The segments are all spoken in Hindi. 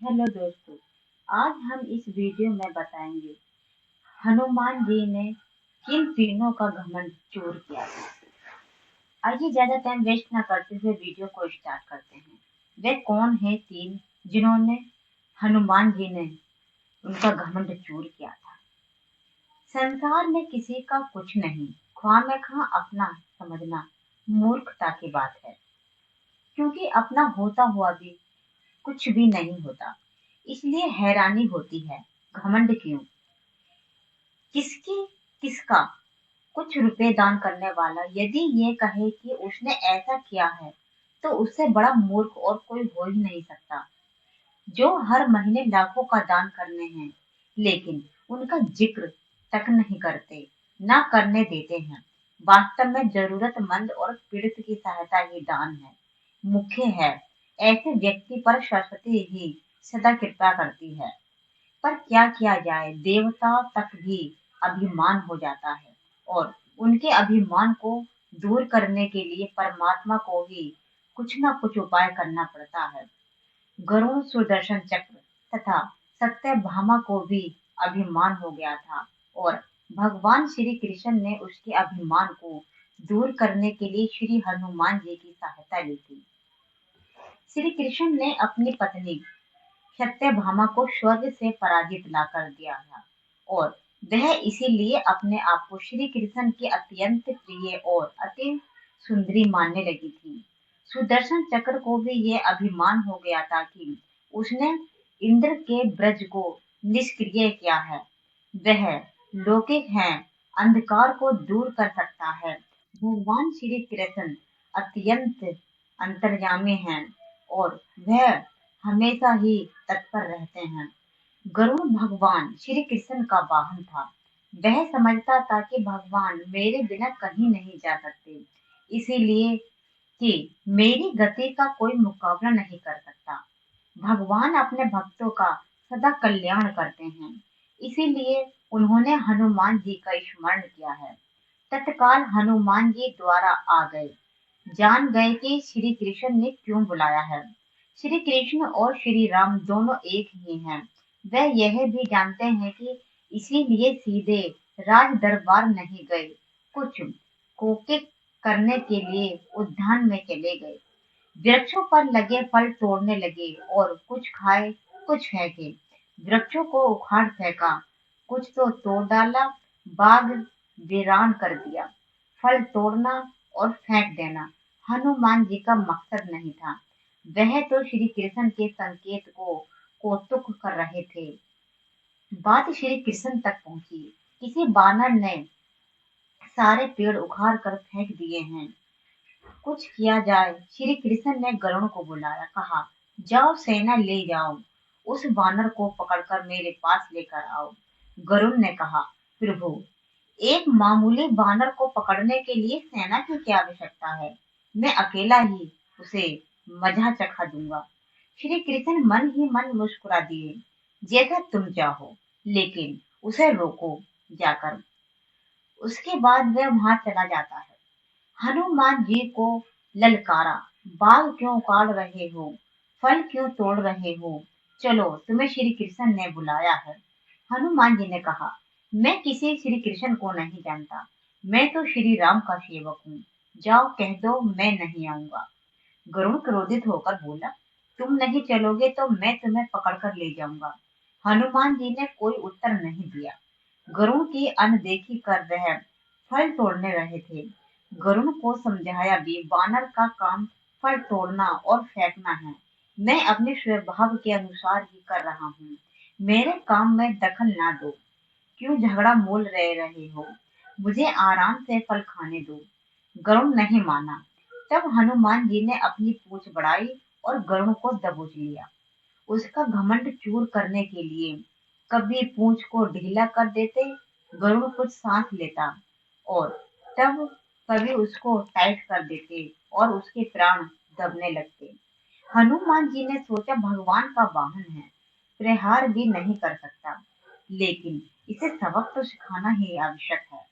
हेलो दोस्तों। आज हम इस वीडियो में बताएंगे हनुमान जी ने किन तीनों का घमंड चूर किया था। आइए ज्यादा टाइम वेस्ट ना करते हुए वीडियो को स्टार्ट करते हैं। वे कौन है तीन जिन्होंने हनुमान जी ने उनका घमंड चूर किया था। संसार में किसी का कुछ नहीं, ख्वामेखा अपना समझना मूर्खता की बात है, क्योंकि अपना होता हुआ भी कुछ भी नहीं होता। इसलिए हैरानी होती है, घमंड क्यों, किसकी, किसका। कुछ रुपए दान करने वाला यदि ये कहे कि उसने ऐसा किया है, तो उससे बड़ा मूर्ख और कोई हो ही नहीं सकता। जो हर महीने लाखों का दान करने हैं, लेकिन उनका जिक्र तक नहीं करते, ना करने देते हैं। वास्तव में जरूरतमंद और पीड़ित की सहायता ही दान है, मुख्य है। ऐसे व्यक्ति पर सरस्वती ही सदा कृपा करती है। पर क्या किया जाए, देवता तक भी अभिमान हो जाता है, और उनके अभिमान को दूर करने के लिए परमात्मा को ही कुछ ना कुछ उपाय करना पड़ता है। गरुड़, सुदर्शन चक्र तथा सत्यभामा को भी अभिमान हो गया था, और भगवान श्री कृष्ण ने उसके अभिमान को दूर करने के लिए श्री हनुमान जी की सहायता ली थी। श्री कृष्ण ने अपनी पत्नी सत्यभामा को स्वर्ग से पराजित ला कर दिया था, और वह इसीलिए अपने आप को श्री कृष्ण की अत्यंत प्रिय और अति सुंदरी मानने लगी थी। सुदर्शन चक्र को भी यह अभिमान हो गया था कि उसने इंद्र के ब्रज को निष्क्रिय किया है। वह लौकिक है, अंधकार को दूर कर सकता है। भगवान श्री कृष्ण अत्यंत अंतर्यामी हैं, और वह हमेशा ही तत्पर रहते हैं। गरुड़ भगवान श्री कृष्ण का वाहन था। वह समझता था कि भगवान मेरे बिना कहीं नहीं जा सकते, इसीलिए कि मेरी गति का कोई मुकाबला नहीं कर सकता। भगवान अपने भक्तों का सदा कल्याण करते हैं, इसीलिए उन्होंने हनुमान जी का स्मरण किया है। तत्काल हनुमान जी द्वारा आ गए, जान गए कि श्री कृष्ण ने क्यों बुलाया है। श्री कृष्ण और श्री राम दोनों एक ही हैं। वह यह भी जानते हैं कि इसीलिए सीधे राज दरबार नहीं गए, कुछ कोके करने के लिए उद्यान में चले गए। वृक्षों पर लगे फल तोड़ने लगे, और कुछ खाए कुछ फेंके। वृक्षों को उखाड़ फेंका, कुछ तो तोड़ डाला, बाग वीरान कर दिया। फल तोड़ना और फेंक देना हनुमान जी का मकसद नहीं था। वह तो श्री कृष्ण के संकेत को कौतुक कर रहे थे। बात श्री कृष्ण तक पहुंची। किसी बानर ने सारे पेड़ उखाड़ कर फेंक दिए हैं, कुछ किया जाए। श्री कृष्ण ने गरुड़ को बुलाया, कहा, जाओ सेना ले जाओ, उस वानर को पकड़कर मेरे पास लेकर आओ। गरुड़ ने कहा, प्रभु, एक मामूली वानर को पकड़ने के लिए सेना की क्या आवश्यकता है। मैं अकेला ही उसे मजा चखा दूंगा। श्री कृष्ण मन ही मन मुस्कुरा दिए, जैसा तुम चाहो, लेकिन उसे रोको जाकर। उसके बाद वह वहां चला जाता है। हनुमान जी को ललकारा, बाल क्यों उखाड़ रहे हो, फल क्यों तोड़ रहे हो, चलो तुम्हें श्री कृष्ण ने बुलाया है। हनुमान जी ने कहा, मैं किसी श्री कृष्ण को नहीं जानता, मैं तो श्री राम का सेवक हूँ। जाओ कह दो मैं नहीं आऊंगा। गरुड़ क्रोधित होकर बोला, तुम नहीं चलोगे तो मैं तुम्हें पकड़कर ले जाऊंगा। हनुमान जी ने कोई उत्तर नहीं दिया। गरुड़ की अनदेखी कर वह फल तोड़ने रहे थे। गरुड़ को समझाया भी, वानर का काम फल तोड़ना और फेंकना है। मैं अपने स्वभाव के अनुसार ही कर रहा हूँ, मेरे काम में दखल ना दो। क्यों झगड़ा मोल रहे हो, मुझे आराम से फल खाने दो। गरुड़ नहीं माना। तब हनुमान जी ने अपनी पूंछ बढ़ाई और गरुड़ को दबोच लिया। उसका घमंड चूर करने के लिए कभी पूंछ को ढीला कर देते, गरुड़ कुछ सांस लेता, और तब कभी उसको टाइट कर देते और उसके प्राण दबने लगते। हनुमान जी ने सोचा, भगवान का वाहन है, प्रहार भी नहीं कर सकता, लेकिन इसे सबक तो सिखाना ही आवश्यक है।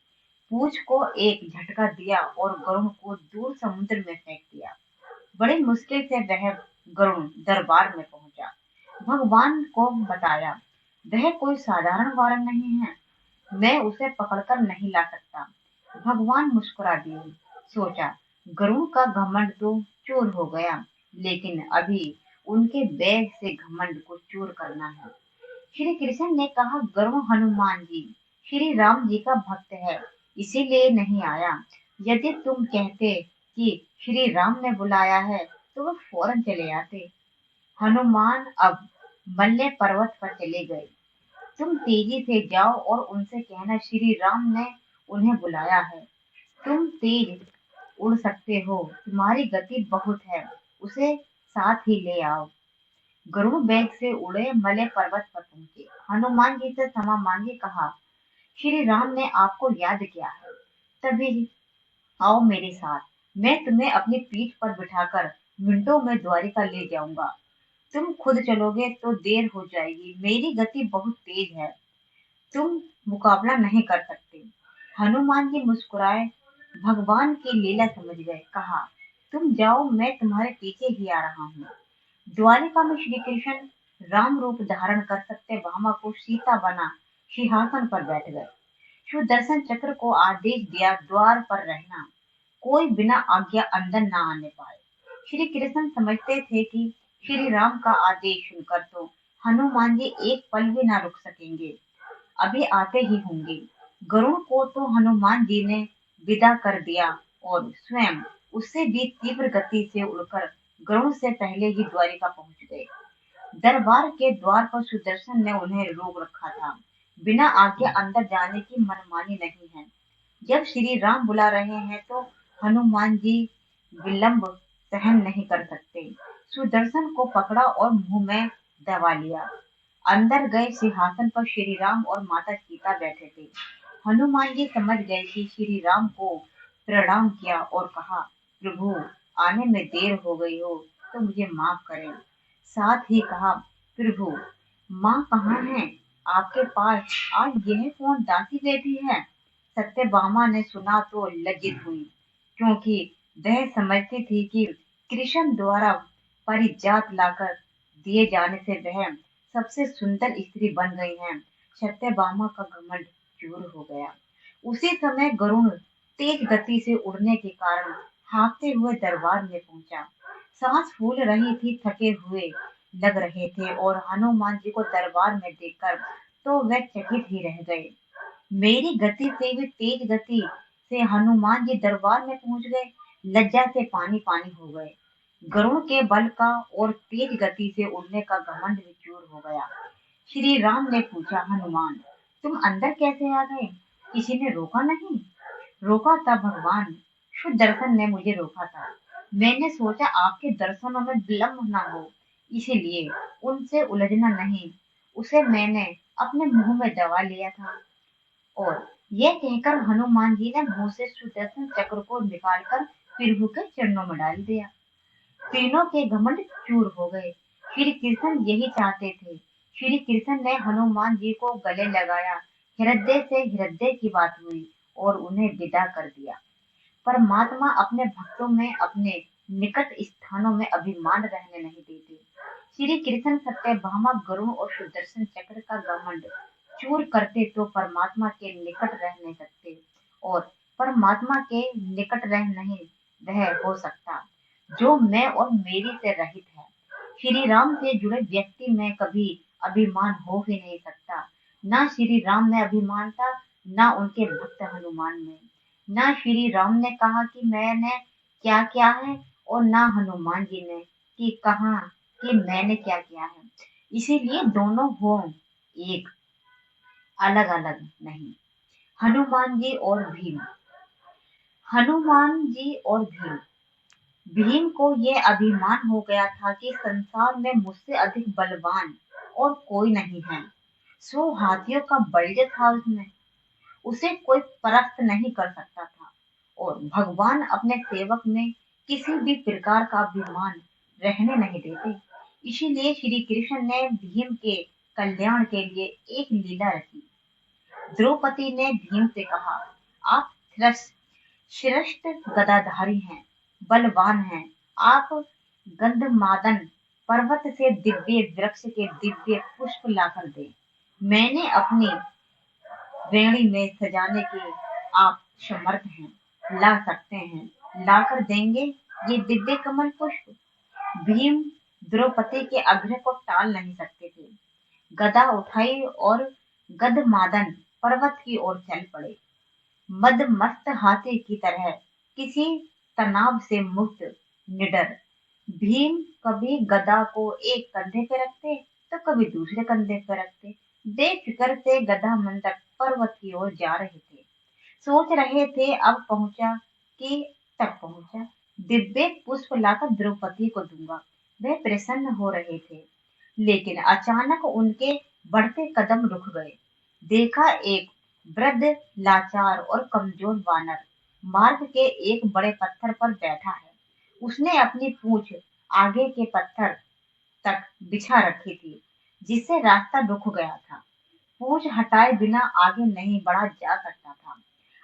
पूंछ को एक झटका दिया और गरुड़ को दूर समुद्र में फेंक दिया। बड़ी मुश्किल से वह गरुड़ दरबार में पहुंचा। भगवान को बताया, वह कोई साधारण वारन नहीं है, मैं उसे पकड़कर नहीं ला सकता। भगवान मुस्कुरा दिए। सोचा, गरुड़ का घमंड तो चूर हो गया, लेकिन अभी उनके बैग से घमंड को चूर करना है। श्री कृष्ण ने कहा, गरुड़ हनुमान जी श्री राम जी का भक्त है, इसीलिए नहीं आया। यदि तुम कहते कि श्री राम ने बुलाया है तो वो फौरन चले आते। हनुमान अब मल्ले पर्वत पर चले गए। तुम तेजी से जाओ और उनसे कहना श्री राम ने उन्हें बुलाया है। तुम तेज उड़ सकते हो, तुम्हारी गति बहुत है, उसे साथ ही ले आओ। गरुड़ बैग से उड़े, मलय पर्वत पर पहुंचे। हनुमान जी से क्षमा मांगे, कहा, श्री राम ने आपको याद किया है, तभी आओ मेरे साथ। मैं तुम्हें अपनी पीठ पर बिठाकर मिनटों में द्वारिका ले जाऊंगा। तुम खुद चलोगे तो देर हो जाएगी, मेरी गति बहुत तेज है, तुम मुकाबला नहीं कर सकते। हनुमान जी मुस्कुराए, भगवान की लीला समझ गए। कहा, तुम जाओ, मैं तुम्हारे पीछे ही आ रहा हूँ। द्वारिका में श्री कृष्ण राम रूप धारण कर सकते भामा को सीता बना सिंहासन पर बैठ गए। सुदर्शन चक्र को आदेश दिया, द्वार पर रहना, कोई बिना आज्ञा अंदर न आने पाए। श्री कृष्ण समझते थे कि श्री राम का आदेश सुनकर तो हनुमान जी एक पल भी न रुक सकेंगे, अभी आते ही होंगे। गरुड़ को तो हनुमान जी ने विदा कर दिया और स्वयं उससे भी तीव्र गति से उड़कर गरुड़ से पहले ही द्वारिका पहुंच गए। दरबार के द्वार पर सुदर्शन ने उन्हें रोक रखा था। बिना आज्ञा अंदर जाने की मनमानी नहीं है। जब श्री राम बुला रहे हैं तो हनुमान जी विलंब सहन नहीं कर सकते। सुदर्शन को पकड़ा और मुंह में दबा लिया। अंदर गए, सिंहासन पर श्री राम और माता सीता बैठे थे। हनुमान जी समझ गए कि श्री राम को प्रणाम किया और कहा, प्रभु, आने में देर हो गई हो तो मुझे माफ करें। साथ ही कहा, प्रभु, माँ कहाँ है? आपके पास आज यह कौन दासी बैठी है? सत्यभामा ने सुना तो लज्जित हुई, क्योंकि वह समझती थी कि कृष्ण द्वारा परिजात लाकर दिए जाने से वह सबसे सुंदर स्त्री बन गई है। सत्यभामा का घमंड चूर हो गया। उसी समय गरुड़ तेज गति से उड़ने के कारण हाँफते हुए दरबार में पहुंचा। सांस फूल रही थी, थके हुए लग रहे थे और हनुमान जी को दरबार में देखकर तो वे चकित ही रह गए। मेरी गति से भी तेज गति से हनुमान जी दरबार में पहुंच गए, लज्जा से पानी पानी हो गए। गरुड़ के बल का और तेज गति से उड़ने का घमंड भी चूर हो गया। श्री राम ने पूछा, हनुमान, तुम अंदर कैसे आ गए? किसी ने रोका नहीं? रोका था भगवान, शुद्ध दर्शन ने मुझे रोका था। मैंने सोचा आपके दर्शनों में विलंब न हो, इसीलिए उनसे उलझना नहीं, उसे मैंने अपने मुंह में दबा लिया था। और यह कहकर हनुमान जी ने मुंह से सुदर्शन चक्र को निकालकर प्रभु के चरणों में डाल दिया। तीनों के घमंड चूर हो गए। श्री कृष्ण यही चाहते थे। श्री कृष्ण ने हनुमान जी को गले लगाया, हृदय से हृदय की बात हुई और उन्हें विदा कर दिया। परमात्मा अपने भक्तों में, अपने निकट स्थानों में अभिमान रहने नहीं देते। श्री कृष्ण सत्यभामा, गरुड़ और सुदर्शन चक्र का घमंड चूर करते तो परमात्मा के निकट रह नहीं सकते, और परमात्मा के निकट रह नहीं वह हो सकता जो मैं और मेरी से रहित है। श्री राम से जुड़े व्यक्ति में कभी अभिमान हो ही नहीं सकता। ना श्री राम में अभिमान था, ना उनके भक्त हनुमान में। ना श्री राम ने कहा कि मैंने क्या किया है, और ना हनुमान जी ने कि कहा कि मैंने क्या किया है। इसीलिए दोनों हो एक, अलग अलग नहीं। हनुमान जी और भीम। हनुमान जी और भीम। भीम को यह अभिमान हो गया था कि संसार में मुझसे अधिक बलवान और कोई नहीं है। 100 हाथियों का बल था उसमें, उसे कोई परास्त नहीं कर सकता था। और भगवान अपने सेवक में किसी भी प्रकार का अभिमान रहने नहीं देते। इसीलिए श्री कृष्ण ने भीम के कल्याण के लिए एक लीला रची। द्रौपदी ने भीम से कहा, आप श्रेष्ठ गदाधारी हैं, बलवान हैं, आप गंधमादन पर्वत से दिव्य वृक्ष के दिव्य पुष्प लाकर दे। मैंने अपनी वेणी में सजाने के आप समर्थ हैं, ला सकते हैं, लाकर देंगे ये दिव्य कमल पुष्प। भीम द्रौपदी के आग्रह को टाल नहीं सकते थे। गदा उठाई और गदमादन पर्वत की ओर चल पड़े। मदमस्त हाथी की तरह, किसी तनाव से मुक्त, निडर। भीम कभी गदा को एक कंधे पे रखते तो कभी दूसरे कंधे पे रखते। बेफिक्र से गदा मंडक पर्वत की ओर जा रहे थे। सोच रहे थे अब पहुंचा कि तब पहुंचा, दिव्य पुष्प लाकर द्रौपदी को दूंगा। वे प्रसन्न हो रहे थे, लेकिन अचानक उनके बढ़ते कदम रुक गए। देखा एक वृद्ध, लाचार और कमजोर वानर मार्ग के एक बड़े पत्थर पर बैठा है। उसने अपनी पूंछ आगे के पत्थर तक बिछा रखी थी, जिससे रास्ता रुक गया था। पूंछ हटाए बिना आगे नहीं बढ़ा जा सकता था,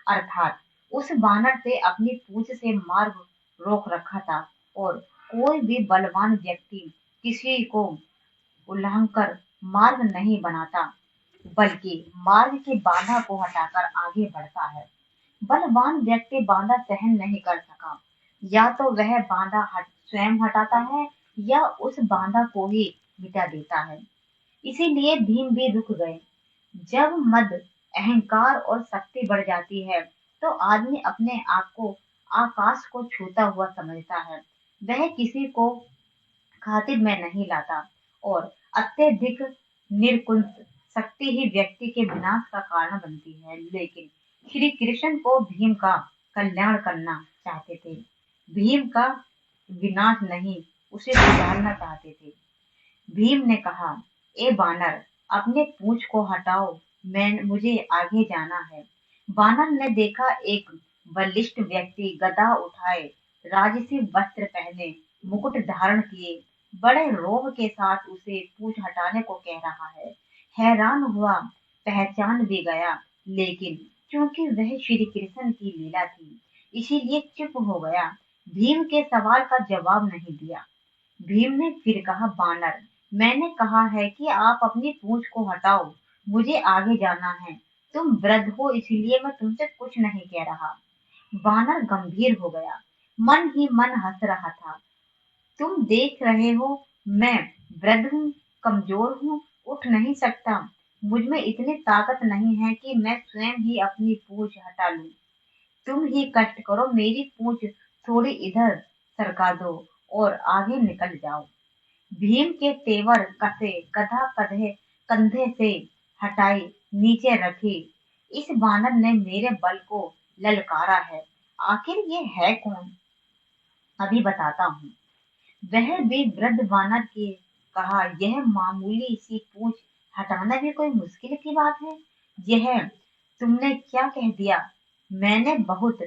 अर्थात उस वानर से अपनी पूंछ से मार्ग रोक रखा था। और कोई भी बलवान व्यक्ति किसी को उल्लंघकर मार्ग नहीं बनाता, बल्कि मार्ग की बाधा को हटाकर आगे बढ़ता है। बलवान व्यक्ति बाधा सहन नहीं कर सका, या तो वह बाधा स्वयं हटाता है या उस बाधा को ही मिटा देता है। इसीलिए भीम भी रुक गए। जब मद, अहंकार और शक्ति बढ़ जाती है तो आदमी अपने आप को आकाश को छूता हुआ समझता है। वह किसी को खातिर में नहीं लाता, और अत्यधिक निर्कुंज शक्ति ही व्यक्ति के विनाश का कारण बनती है। लेकिन श्री कृष्ण को भीम का कल्याण करना चाहते थे, भीम का विनाश नहीं, उसे सुधारना चाहते थे। भीम ने कहा, ए बानर, अपने पूंछ को हटाओ, मुझे आगे जाना है। बानर ने देखा एक बलिष्ठ व्यक्ति गदा उठाए, राजसी वस्त्र पहने, मुकुट धारण किए, बड़े रोब के साथ उसे पूंछ हटाने को कह रहा है। हैरान हुआ, पहचान भी गया, लेकिन क्योंकि वह श्री कृष्ण की लीला थी, इसीलिए चुप हो गया। भीम के सवाल का जवाब नहीं दिया। भीम ने फिर कहा, बानर, मैंने कहा है कि आप अपनी पूंछ को हटाओ, मुझे आगे जाना है। तुम वृद्ध हो, इसलिए मैं तुमसे कुछ नहीं कह रहा। बानर गंभीर हो गया, मन ही मन हंस रहा था। तुम देख रहे हो, मैं वृद्ध हूँ, कमजोर हूँ, उठ नहीं सकता। मुझ में इतनी ताकत नहीं है कि मैं स्वयं ही अपनी पूंछ हटा लूं। तुम ही कष्ट करो, मेरी पूंछ थोड़ी इधर सरका दो और आगे निकल जाओ। भीम के तेवर कसे, गधा कधे कंधे से हटाई, नीचे रखी। इस बानर ने मेरे बल को ललकारा है। आखिर ये है कौन? अभी बताता हूँ। वह भी वृद्ध वानर के कहा, यह मामूली सी पूंछ हटाना भी कोई मुश्किल की बात है। यह तुमने क्या कह दिया? मैंने बहुत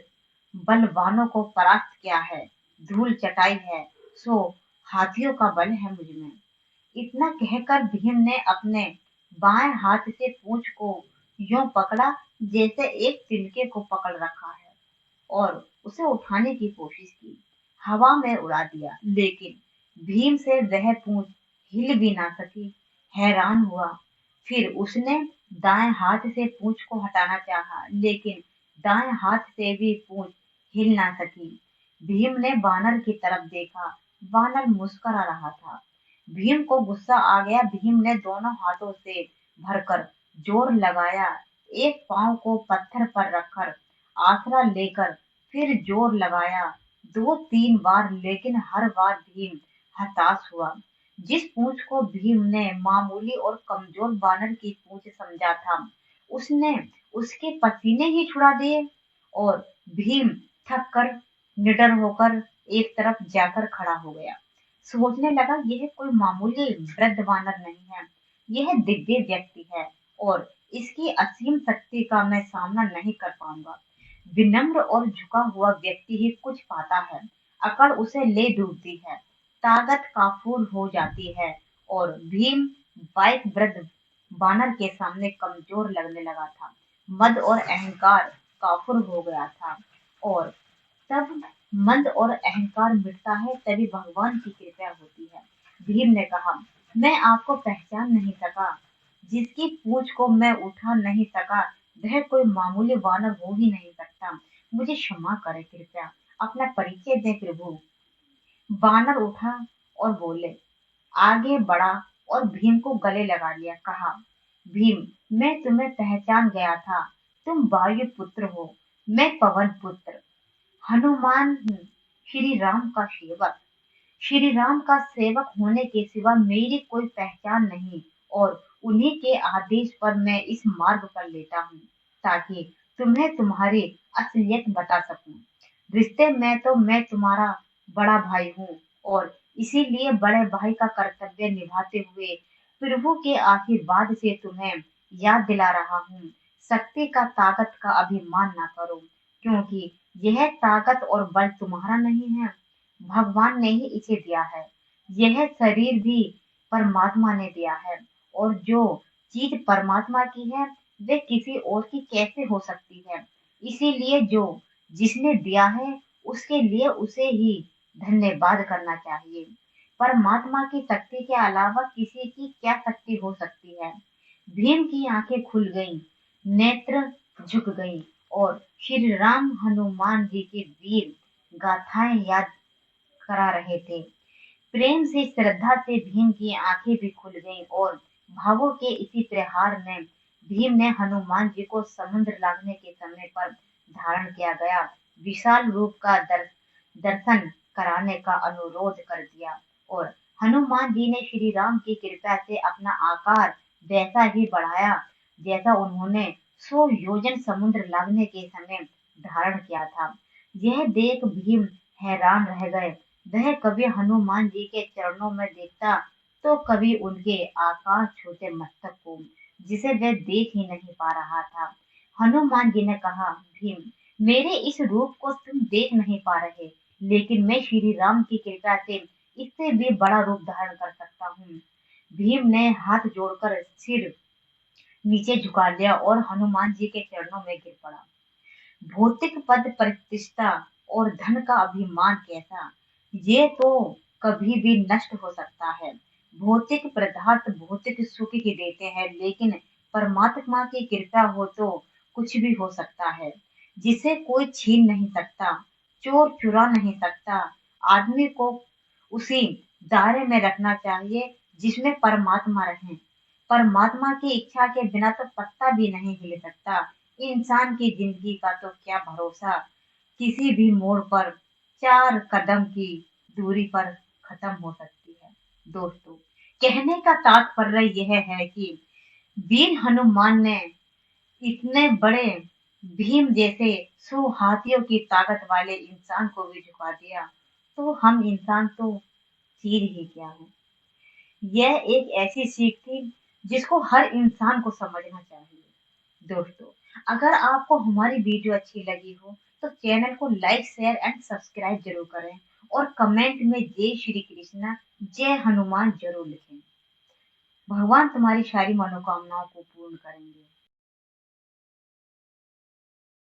बलवानों को परास्त किया है, धूल चटाई है, सो हाथियों का बल है मुझ में। इतना कहकर भीम ने अपने बाएं हाथ से पूंछ को यूं पकड़ा जैसे एक तिनके को पकड़ रखा है, और उसे उठाने की कोशिश की। हवा में उड़ा दिया, लेकिन भीम से वह पूंछ हिल भी ना सकी। हैरान हुआ। फिर उसने दाएं हाथ से पूंछ को हटाना चाहा, लेकिन दाएं हाथ से भी पूंछ हिल ना सकी। भीम ने बानर की तरफ देखा। बानर मुस्कुरा रहा था। भीम को गुस्सा आ गया। भीम ने दोनों हाथों से भरकर जोर लगाया, एक पांव को पत्थर पर रखकर आसरा लेकर फिर जोर लगाया, 2-3 बार, लेकिन हर बार भीम हताश हुआ। जिस पूंछ को भीम ने मामूली और कमजोर बानर की पूंछ समझा था, उसने उसके पसीने ही छुड़ा दिए, और भीम थक कर, निडर होकर एक तरफ जाकर खड़ा हो गया। सोचने लगा, यह कोई मामूली वृद्ध वानर नहीं है, यह दिव्य व्यक्ति है, और इसकी असीम शक्ति का मैं सामना नहीं कर पाऊंगा। विनम्र और झुका हुआ व्यक्ति ही कुछ पाता है, अकड़ उसे ले डूबती है, ताकत काफूर हो जाती है। और भीम बाइक वृद्ध बानर के सामने कमजोर लगने लगा था। मद और अहंकार काफूर हो गया था, और तब मद और अहंकार मिटता है, तभी भगवान की कृपा होती है। भीम ने कहा, मैं आपको पहचान नहीं सका। जिसकी पूंछ को मैं उठा नहीं सका, वह कोई मामूली वानर हो ही नहीं सकता। मुझे क्षमा करें कृपया, अपना परिचय दें प्रभु। वानर उठा और बोले, आगे बढ़ा और भीम को गले लगा लिया। कहा, भीम, मैं तुम्हें पहचान गया था। तुम वायु पुत्र हो, मैं पवन पुत्र, हनुमान हूँ, श्री राम का सेवक। श्री राम का सेवक होने के सिवा मेरी कोई पहचान नहीं, और उन्हीं के आदेश पर मैं इस मार्ग पर लेता हूँ, ताकि तुम्हें तुम्हारी असलियत बता सकूं। रिश्ते में तो मैं तुम्हारा बड़ा भाई हूँ, और इसीलिए बड़े भाई का कर्तव्य निभाते हुए प्रभु के आशीर्वाद से तुम्हें याद दिला रहा हूँ। शक्ति का ताकत का अभिमान ना करो, क्योंकि यह ताकत और बल तुम्हारा नहीं है, भगवान ने ही इसे दिया है। यह शरीर भी परमात्मा ने दिया है, और जो चीज परमात्मा की है वे किसी और की कैसे हो सकती है। इसीलिए जो जिसने दिया है उसके लिए उसे ही धन्यवाद करना चाहिए। परमात्मा की शक्ति के अलावा किसी की क्या शक्ति हो सकती है। भीम की आंखें खुल गईं, नेत्र झुक गईं, और श्री राम हनुमान जी की वीर गाथाएं याद करा रहे थे। प्रेम से श्रद्धा से भीम की आंखें भी खुल गईं, और भावों के इसी प्रहार में भीम ने हनुमान जी को समुद्र लागने के समय पर धारण किया गया विशाल रूप का दर्शन कराने का अनुरोध कर दिया, और हनुमान जी ने श्री राम की कृपा से अपना आकार वैसा ही बढ़ाया जैसा उन्होंने 100 योजन समुद्र लागने के समय धारण किया था। यह देख भीम हैरान रह गए। वह कभी हनुमान जी के चरणों में देखता, तो कभी उनके आकाश छूते मस्तक को, जिसे वह देख ही नहीं पा रहा था। हनुमान जी ने कहा, भीम, मेरे इस रूप को तुम देख नहीं पा रहे, लेकिन मैं श्री राम की कृपा से इससे भी बड़ा रूप धारण कर सकता हूँ। भीम ने हाथ जोड़कर सिर नीचे झुका लिया और हनुमान जी के चरणों में गिर पड़ा। भौतिक पद प्रतिष्ठा और धन का अभिमान कैसा, ये तो कभी भी नष्ट हो सकता है। भौतिक पदार्थ भौतिक सुख ही देते हैं, लेकिन परमात्मा की कृपा हो तो कुछ भी हो सकता है, जिसे कोई छीन नहीं सकता, चोर चुरा नहीं सकता। आदमी को उसी दायरे में रखना चाहिए जिसमें परमात्मा रहे। परमात्मा की इच्छा के बिना तो पत्ता भी नहीं हिल सकता। इंसान की जिंदगी का तो क्या भरोसा, किसी भी मोड़ पर 4 कदम की दूरी पर खत्म हो सकती है। दोस्तों, कहने का तात्पर्य यह है कि वीर हनुमान ने इतने बड़े भीम जैसे 100 हाथियों की ताकत वाले इंसान को भी झुका दिया, तो हम इंसान तो चीज ही क्या है। यह एक ऐसी सीख थी जिसको हर इंसान को समझना चाहिए। दोस्तों, अगर आपको हमारी वीडियो अच्छी लगी हो तो चैनल को लाइक शेयर एंड सब्सक्राइब जरूर करें, और कमेंट में जय श्री कृष्णा जय हनुमान जरूर लिखें। भगवान तुम्हारी सारी मनोकामनाओं को पूर्ण करेंगे।